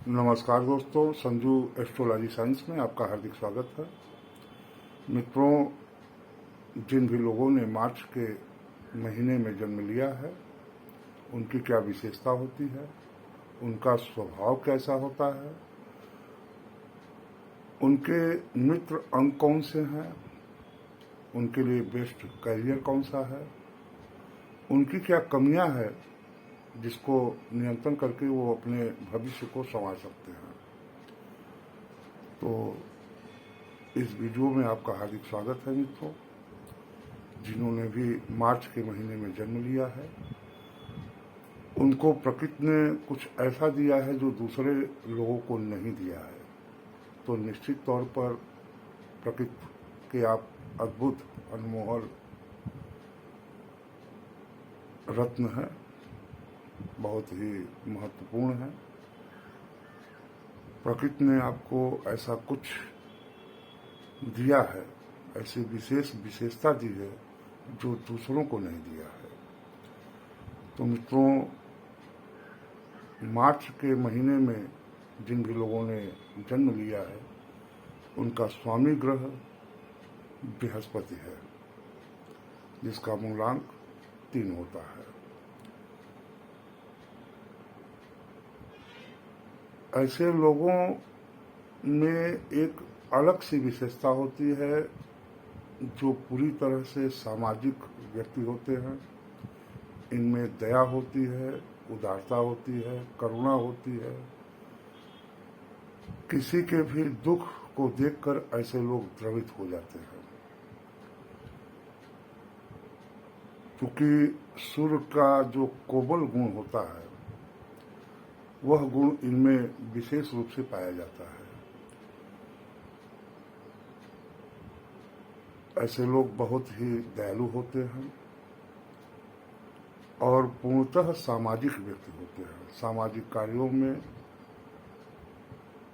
नमस्कार दोस्तों, Sanju astrology science में आपका हार्दिक स्वागत है। मित्रों, जिन भी लोगों ने मार्च के महीने में जन्म लिया है, उनकी क्या विशेषता होती है, उनका स्वभाव कैसा होता है, उनके मित्र अंक कौन से हैं, उनके लिए बेस्ट करियर कौन सा है, उनकी क्या कमियां हैं जिसको नियंत्रण करके वो अपने भविष्य को संवार सकते हैं। तो इस वीडियो में आपका हार्दिक स्वागत है मित्रों। जिन्होंने भी मार्च के महीने में जन्म लिया है, उनको प्रकृति ने कुछ ऐसा दिया है जो दूसरे लोगों को नहीं दिया है। तो निश्चित तौर पर प्रकृति के आप अद्भुत अनमोल रत्न हैं, बहुत ही महत्वपूर्ण है। प्रकृति ने आपको ऐसा कुछ दिया है, ऐसी विशेषता दी है जो दूसरों को नहीं दिया है। तो मित्रों, मार्च के महीने में जिन भी लोगों ने जन्म लिया है, उनका स्वामी ग्रह बृहस्पति है, जिसका मूलांक 3 होता है। ऐसे लोगों में एक अलग सी विशेषता होती है जो पूरी तरह से सामाजिक व्यक्ति होते हैं। इनमें दया होती है, उदारता होती है, करुणा होती है। किसी के भी दुख को देखकर ऐसे लोग द्रवित हो जाते हैं, क्योंकि सूर्य का जो कोमल गुण होता है, वह गुण इनमें विशेष रूप से पाया जाता है। ऐसे लोग बहुत ही दयालु होते हैं और पूर्णतः सामाजिक व्यक्ति होते हैं। सामाजिक कार्यों में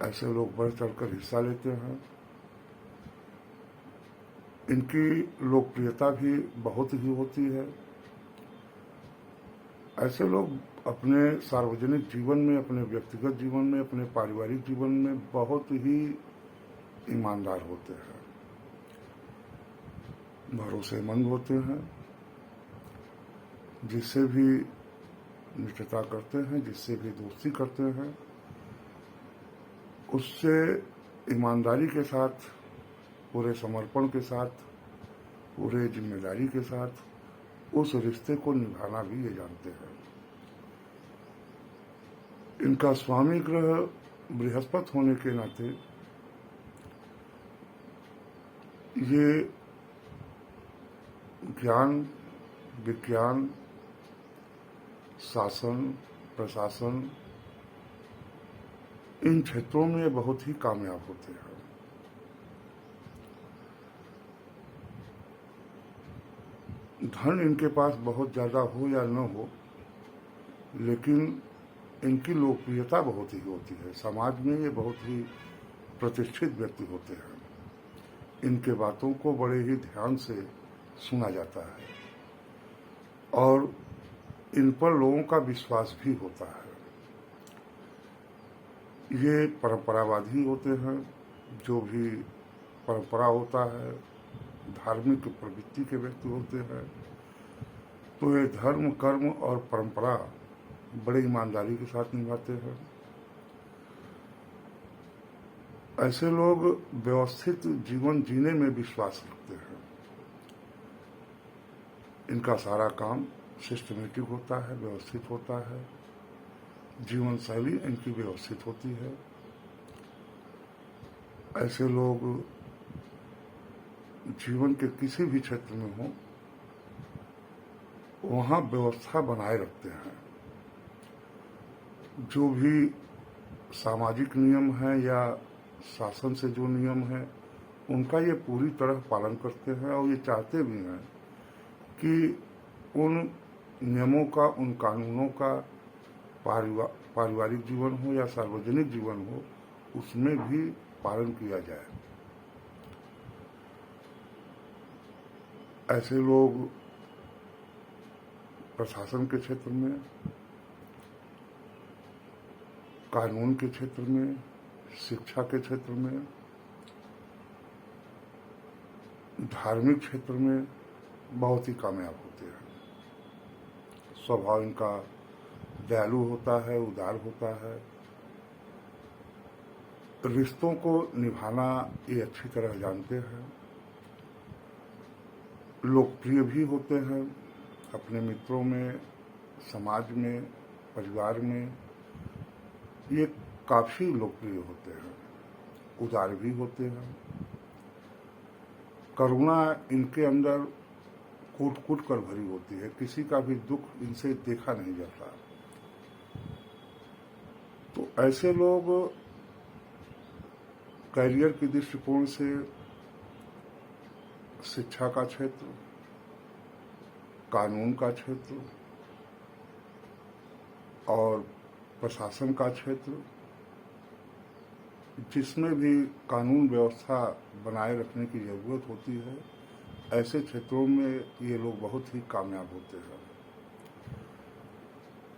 ऐसे लोग बढ़ चढ़कर हिस्सा लेते हैं। इनकी लोकप्रियता भी बहुत ही होती है। ऐसे लोग अपने सार्वजनिक जीवन में, अपने व्यक्तिगत जीवन में, अपने पारिवारिक जीवन में बहुत ही ईमानदार होते हैं, भरोसेमंद होते हैं। जिससे भी मित्रता करते हैं, जिससे भी दोस्ती करते हैं, उससे ईमानदारी के साथ, पूरे समर्पण के साथ, पूरे जिम्मेदारी के साथ उस रिश्ते को निभाना भी ये जानते हैं। इनका स्वामी ग्रह बृहस्पति होने के नाते ये ज्ञान, विज्ञान, शासन, प्रशासन, इन क्षेत्रों में बहुत ही कामयाब होते हैं। धन इनके पास बहुत ज्यादा हो या न हो, लेकिन इनकी लोकप्रियता बहुत ही होती है। समाज में ये बहुत ही प्रतिष्ठित व्यक्ति होते हैं। इनके बातों को बड़े ही ध्यान से सुना जाता है और इन पर लोगों का विश्वास भी होता है। ये परंपरावादी होते हैं। जो भी परंपरा होता है, धार्मिक प्रवृत्ति के व्यक्ति होते हैं। तो ये धर्म, कर्म और परंपरा बड़े ईमानदारी के साथ निभाते हैं। ऐसे लोग व्यवस्थित जीवन जीने में विश्वास रखते हैं। इनका सारा काम सिस्टमेटिक होता है, व्यवस्थित होता है। जीवन शैली इनकी व्यवस्थित होती है। ऐसे लोग जीवन के किसी भी क्षेत्र में हो, वहां व्यवस्था बनाए रखते हैं। जो भी सामाजिक नियम है या शासन से जो नियम है, उनका ये पूरी तरह पालन करते हैं और ये चाहते भी हैं कि उन नियमों का, उन कानूनों का पारिवारिक जीवन हो या सार्वजनिक जीवन हो, उसमें भी पालन किया जाए। ऐसे लोग प्रशासन के क्षेत्र में, कानून के क्षेत्र में, शिक्षा के क्षेत्र में, धार्मिक क्षेत्र में बहुत ही कामयाब होते हैं। स्वभाव इनका दयालु होता है, उदार होता है। रिश्तों को निभाना ये अच्छी तरह जानते हैं। लोकप्रिय भी होते हैं अपने मित्रों में, समाज में, परिवार में। ये काफी लोकप्रिय होते हैं, उदार भी होते हैं। करुणा इनके अंदर कूट कूट कर भरी होती है, किसी का भी दुख इनसे देखा नहीं जाता। तो ऐसे लोग करियर के दृष्टिकोण से शिक्षा का क्षेत्र, कानून का क्षेत्र और प्रशासन का क्षेत्र, जिसमें भी कानून व्यवस्था बनाए रखने की जरूरत होती है, ऐसे क्षेत्रों में ये लोग बहुत ही कामयाब होते हैं।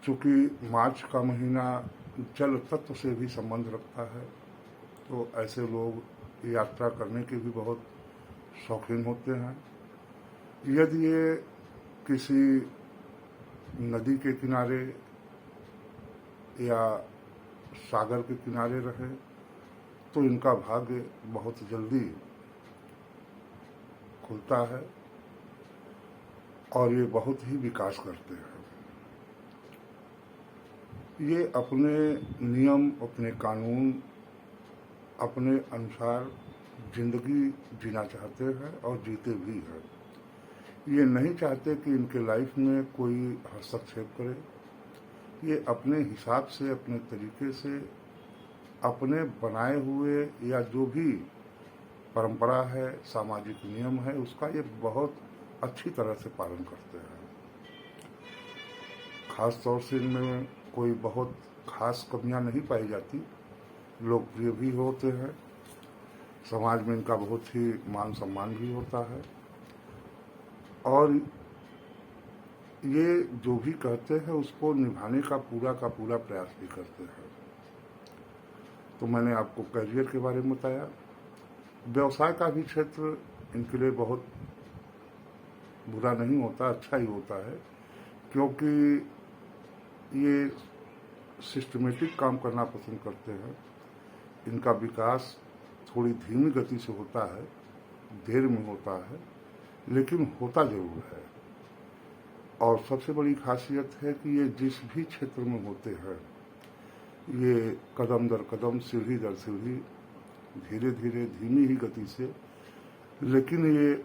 चूंकि मार्च का महीना जल तत्व से भी संबंध रखता है, तो ऐसे लोग यात्रा करने के भी बहुत शौकीन होते हैं। यदि ये किसी नदी के किनारे या सागर के किनारे रहे तो इनका भाग्य बहुत जल्दी खुलता है और ये बहुत ही विकास करते हैं। ये अपने नियम, अपने कानून, अपने अनुसार जिंदगी जीना चाहते हैं और जीते भी हैं। ये नहीं चाहते कि इनके लाइफ में कोई हस्तक्षेप करे। ये अपने हिसाब से, अपने तरीके से, अपने बनाए हुए या जो भी परंपरा है, सामाजिक नियम है, उसका ये बहुत अच्छी तरह से पालन करते हैं। खास तौर से इनमें कोई बहुत खास कमियां नहीं पाई जाती। लोकप्रिय भी होते हैं, समाज में इनका बहुत ही मान सम्मान भी होता है और ये जो भी कहते हैं उसको निभाने का पूरा प्रयास भी करते हैं। तो मैंने आपको करियर के बारे में बताया। व्यवसाय का भी क्षेत्र इनके लिए बहुत बुरा नहीं होता, अच्छा ही होता है, क्योंकि ये सिस्टमेटिक काम करना पसंद करते हैं। इनका विकास थोड़ी धीमी गति से होता है, देर में होता है, लेकिन होता जरूर है। और सबसे बड़ी खासियत है कि ये जिस भी क्षेत्र में होते हैं, ये कदम दर कदम, सीढ़ी दर सीढ़ी, धीरे धीरे, धीमी ही गति से, लेकिन ये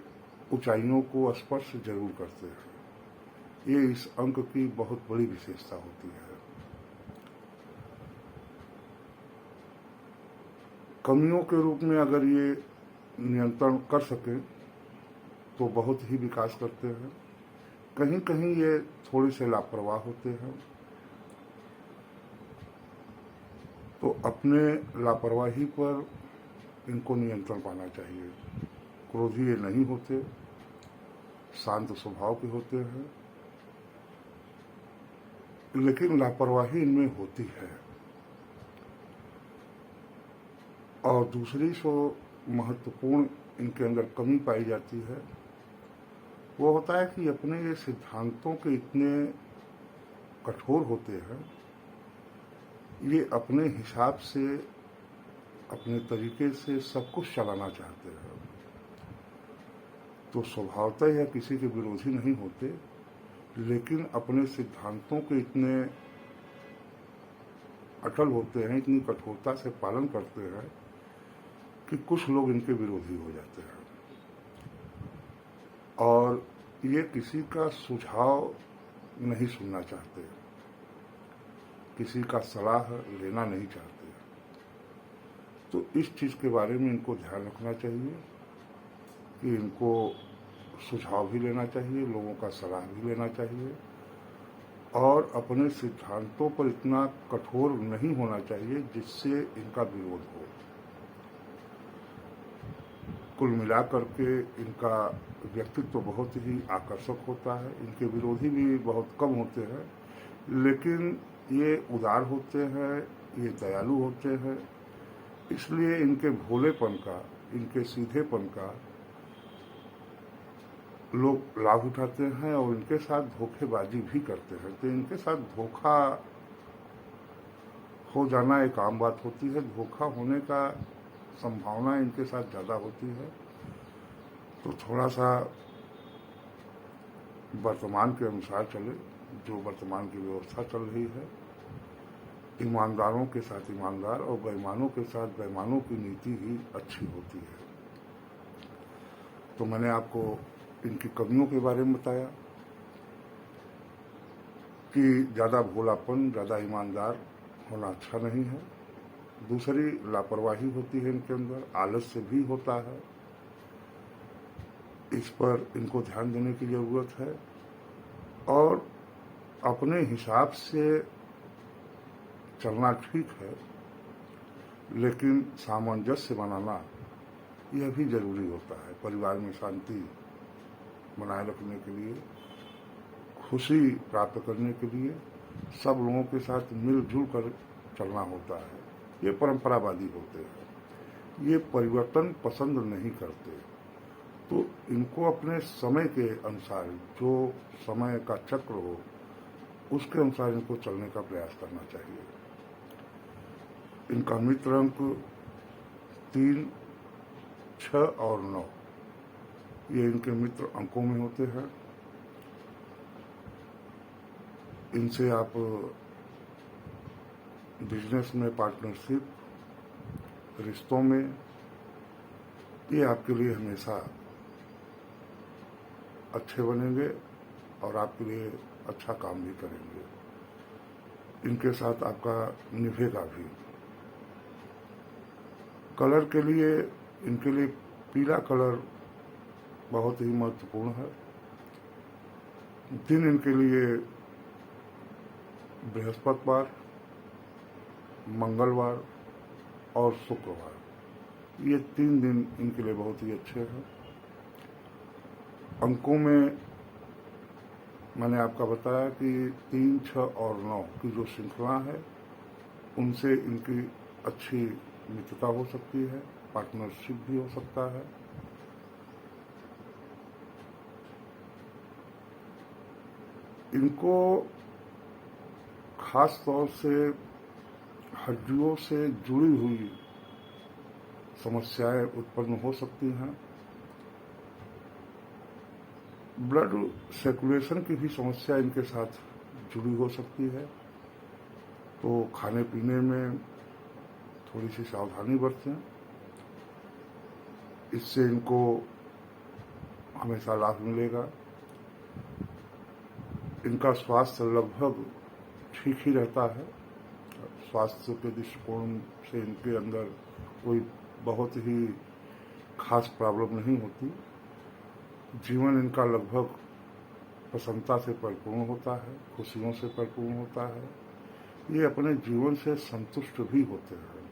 ऊंचाइयों को स्पर्श जरूर करते हैं। ये इस अंक की बहुत बड़ी विशेषता होती है। कमियों के रूप में अगर ये नियंत्रण कर सके तो बहुत ही विकास करते हैं। कहीं कहीं ये थोड़े से लापरवाह होते हैं, तो अपने लापरवाही पर इनको नियंत्रण पाना चाहिए। क्रोधी ये नहीं होते, शांत स्वभाव के होते हैं, लेकिन लापरवाही इनमें होती है। और दूसरी जो महत्वपूर्ण इनके अंदर कमी पाई जाती है वो होता है कि अपने ये सिद्धांतों के इतने कठोर होते हैं, ये अपने हिसाब से, अपने तरीके से सब कुछ चलाना चाहते हैं। तो स्वभावतः यह किसी के विरोधी नहीं होते, लेकिन अपने सिद्धांतों के इतने अटल होते हैं, इतनी कठोरता से पालन करते हैं कि कुछ लोग इनके विरोधी हो जाते हैं और ये किसी का सुझाव नहीं सुनना चाहते, किसी का सलाह लेना नहीं चाहते। तो इस चीज के बारे में इनको ध्यान रखना चाहिए कि इनको सुझाव भी लेना चाहिए, लोगों का सलाह भी लेना चाहिए और अपने सिद्धांतों पर इतना कठोर नहीं होना चाहिए जिससे इनका विरोध हो। कुल मिलाकर के इनका व्यक्तित्व बहुत ही आकर्षक होता है। इनके विरोधी भी बहुत कम होते हैं, लेकिन ये उदार होते हैं, ये दयालु होते हैं, इसलिए इनके भोलेपन का, इनके सीधेपन का लोग लाभ उठाते हैं और इनके साथ धोखेबाजी भी करते हैं। तो इनके साथ धोखा हो जाना एक आम बात होती है, धोखा होने का संभावना इनके साथ ज़्यादा होती है। तो थोड़ा सा वर्तमान के अनुसार चले, जो वर्तमान की व्यवस्था चल रही है, ईमानदारों के साथ ईमानदार और बेईमानों के साथ बेईमानों की नीति ही अच्छी होती है। तो मैंने आपको इनकी कमियों के बारे में बताया कि ज़्यादा भोलापन, ज़्यादा ईमानदार होना अच्छा नहीं है। दूसरी, लापरवाही होती है इनके अंदर, आलस्य भी होता है, इस पर इनको ध्यान देने की जरूरत है। और अपने हिसाब से चलना ठीक है, लेकिन सामंजस्य बनाना यह भी जरूरी होता है। परिवार में शांति बनाए रखने के लिए, खुशी प्राप्त करने के लिए सब लोगों के साथ मिलजुल कर चलना होता है। ये परंपरावादी होते हैं, ये परिवर्तन पसंद नहीं करते। तो इनको अपने समय के अनुसार, जो समय का चक्र हो, उसके अनुसार इनको चलने का प्रयास करना चाहिए। इनका मित्र अंक 3, 6 और 9, ये इनके मित्र अंकों में होते हैं। इनसे आप बिजनेस में, पार्टनरशिप, रिश्तों में, ये आपके लिए हमेशा अच्छे बनेंगे और आपके लिए अच्छा काम भी करेंगे। इनके साथ आपका निभेगा भी। कलर के लिए, इनके लिए पीला कलर बहुत ही महत्वपूर्ण है। दिन इनके लिए बृहस्पतिवार, मंगलवार और शुक्रवार, ये 3 दिन इनके लिए बहुत ही अच्छे हैं। अंकों में मैंने आपका बताया कि 3, 6 और 9 की जो श्रृंखला है, उनसे इनकी अच्छी मित्रता हो सकती है, पार्टनरशिप भी हो सकता है। इनको खास तौर से हड्डियों से जुड़ी हुई समस्याएं उत्पन्न हो सकती हैं। ब्लड सर्कुलेशन की भी समस्या इनके साथ जुड़ी हो सकती है। तो खाने पीने में थोड़ी सी सावधानी बरतें, इससे इनको हमेशा लाभ मिलेगा। इनका स्वास्थ्य लगभग ठीक ही रहता है। स्वास्थ्य के दृष्टिकोण से इनके अंदर कोई बहुत ही खास प्रॉब्लम नहीं होती। जीवन इनका लगभग प्रसन्नता से परिपूर्ण होता है, खुशियों से परिपूर्ण होता है। ये अपने जीवन से संतुष्ट भी होते हैं,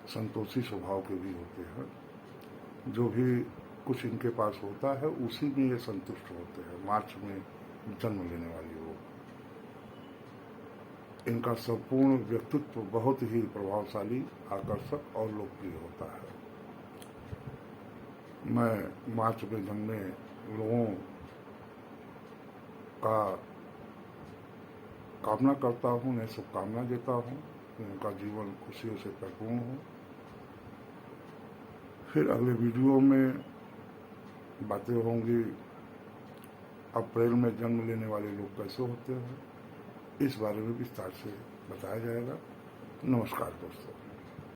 संतोषी स्वभाव के भी होते हैं। जो भी कुछ इनके पास होता है, उसी में ये संतुष्ट होते हैं। मार्च में जन्म लेने वाली वो, इनका संपूर्ण व्यक्तित्व बहुत ही प्रभावशाली, आकर्षक और लोकप्रिय होता है। मैं मार्च में जन्मे लोगों का कामना करता हूँ, उन्हें शुभकामना देता हूँ कि उनका जीवन खुशियों से परिपूर्ण हो। फिर अगले वीडियो में बातें होंगी अप्रैल में जन्म लेने वाले लोग कैसे होते हैं, इस बारे में विस्तार से बताया जाएगा। नमस्कार दोस्तों।